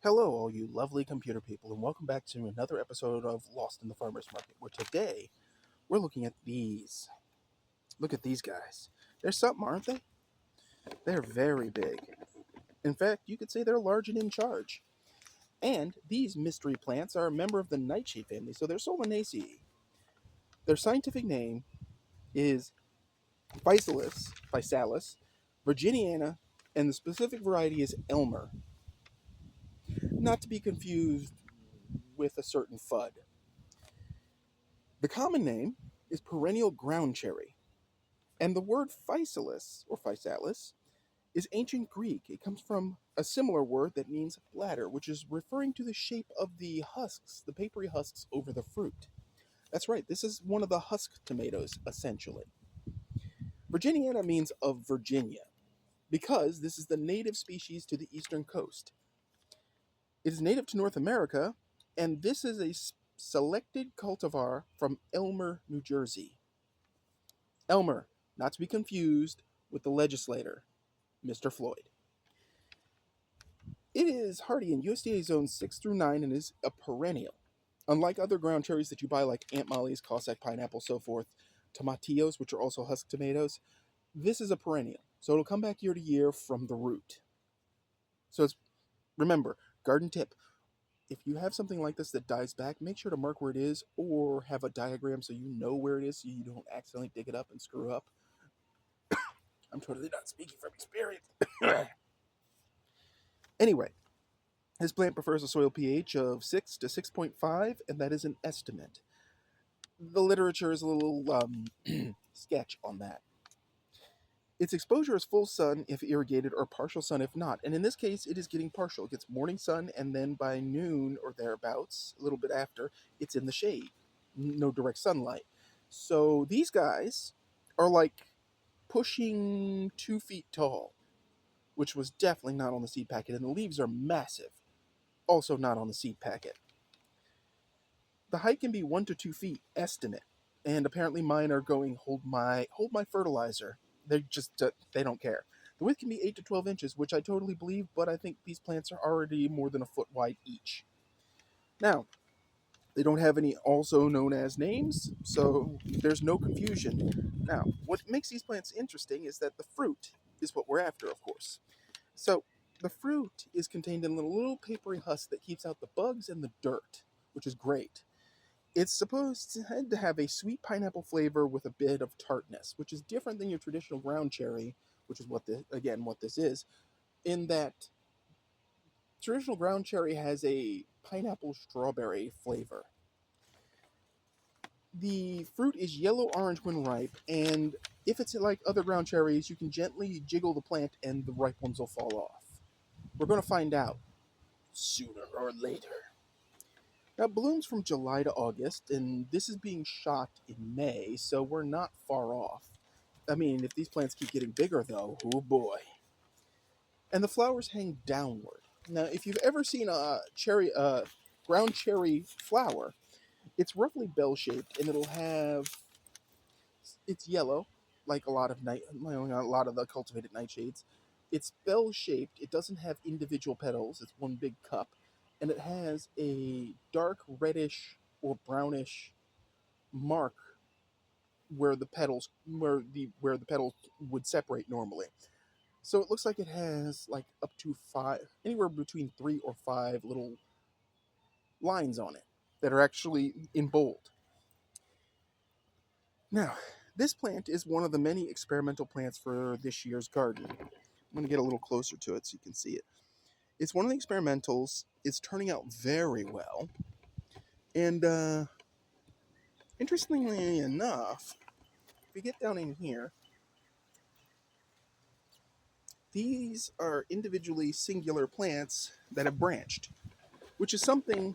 Hello, all you lovely computer people, and welcome back to another episode of Lost in the Farmer's Market, where today we're looking at these. Look at these guys. They're something, aren't they? They're very big. In fact, you could say they're large and in charge. And these mystery plants are a member of the nightshade family, so they're Solanaceae. Their scientific name is Physalis, virginiana, and the specific variety is Elmer, not to be confused with a certain Fudd. The common name is perennial ground cherry, and the word Physalis is ancient Greek. It comes from a similar word that means bladder, which is referring to the shape of the husks, the papery husks over the fruit. That's right, this is one of the husk tomatoes, essentially. Virginiana means of Virginia, because this is the native species to the eastern coast. It is native to North America, and this is a selected cultivar from Elmer, New Jersey. Elmer, not to be confused with the legislator, Mr. Floyd. It is hardy in USDA zones 6 through 9 and is a perennial. Unlike other ground cherries that you buy like Aunt Molly's, Cossack pineapple, so forth, tomatillos, which are also husk tomatoes, this is a perennial. So it'll come back year to year from the root. Remember, garden tip, if you have something like this that dies back, make sure to mark where it is or have a diagram so you know where it is so you don't accidentally dig it up and screw up. I'm totally not speaking from experience. Anyway, this plant prefers a soil pH of 6 to 6.5, and that is an estimate. The literature is a little sketch on that. Its exposure is full sun if irrigated or partial sun if not, and in this case it is getting partial. It gets morning sun, and then by noon or thereabouts, a little bit after, it's in the shade. No direct sunlight. So these guys are like pushing 2 feet tall, which was definitely not on the seed packet, and the leaves are massive, also not on the seed packet. The height can be 1 to 2 feet, estimate, and apparently mine are going hold my fertilizer. They don't care. The width can be 8 to 12 inches, which I totally believe, but I think these plants are already more than a foot wide each. Now, they don't have any also known as names, so there's no confusion. Now, what makes these plants interesting is that the fruit is what we're after, of course. So, the fruit is contained in a little papery husk that keeps out the bugs and the dirt, which is great. It's supposed to have a sweet pineapple flavor with a bit of tartness, which is different than your traditional ground cherry, which is what this is, in that traditional ground cherry has a pineapple strawberry flavor. The fruit is yellow-orange when ripe, and if it's like other ground cherries, you can gently jiggle the plant and the ripe ones will fall off. We're going to find out sooner or later. Now, it blooms from July to August, and this is being shot in May, so we're not far off. I mean, if these plants keep getting bigger, though, oh boy. And the flowers hang downward. Now, if you've ever seen a ground cherry flower, it's roughly bell-shaped, and it's yellow, like a lot of the cultivated nightshades. It's bell-shaped. It doesn't have individual petals. It's one big cup. And it has a dark reddish or brownish mark where the petals would separate normally. So it looks like it has like up to 5, anywhere between 3 or 5 little lines on it that are actually in bold. Now, this plant is one of the many experimental plants for this year's garden. I'm going to get a little closer to it so you can see it. It's one of the experimentals. It's turning out very well. And interestingly enough, if we get down in here, these are individually singular plants that have branched, which is something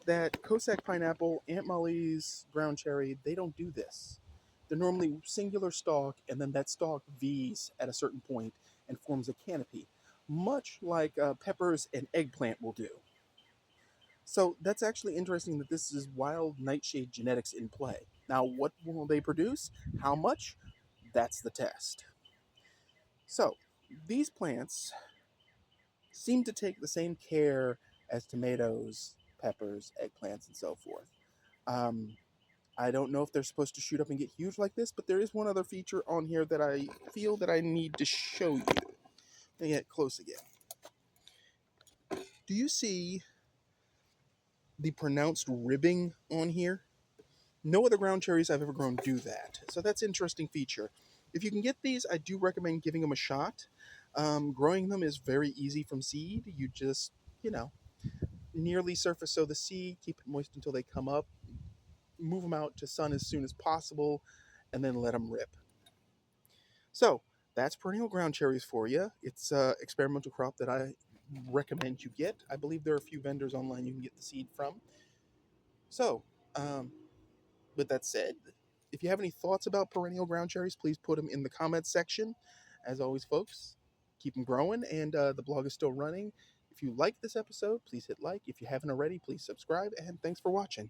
that Cossack pineapple, Aunt Molly's ground cherry, they don't do this. They're normally singular stalk, and then that stalk V's at a certain point and forms a canopy, much like peppers and eggplant will do. So that's actually interesting that this is wild nightshade genetics in play. Now, what will they produce? How much? That's the test. So, these plants seem to take the same care as tomatoes, peppers, eggplants, and so forth. Um, I don't know if they're supposed to shoot up and get huge like this, but there is one other feature on here that I feel that I need to show you. Let me get close again. Do you see the pronounced ribbing on here? No other ground cherries I've ever grown do that. So that's an interesting feature. If you can get these, I do recommend giving them a shot. Growing them is very easy from seed. You just, you know, nearly surface sow the seed, keep it moist until they come up, move them out to sun as soon as possible, and then let them rip. So that's perennial ground cherries for you. It's an experimental crop that I recommend you get. I believe there are a few vendors online you can get the seed from. So, with that said, if you have any thoughts about perennial ground cherries, please put them in the comments section. As always, folks, keep them growing, and the blog is still running. If you like this episode, please hit like. If you haven't already, please subscribe, and thanks for watching.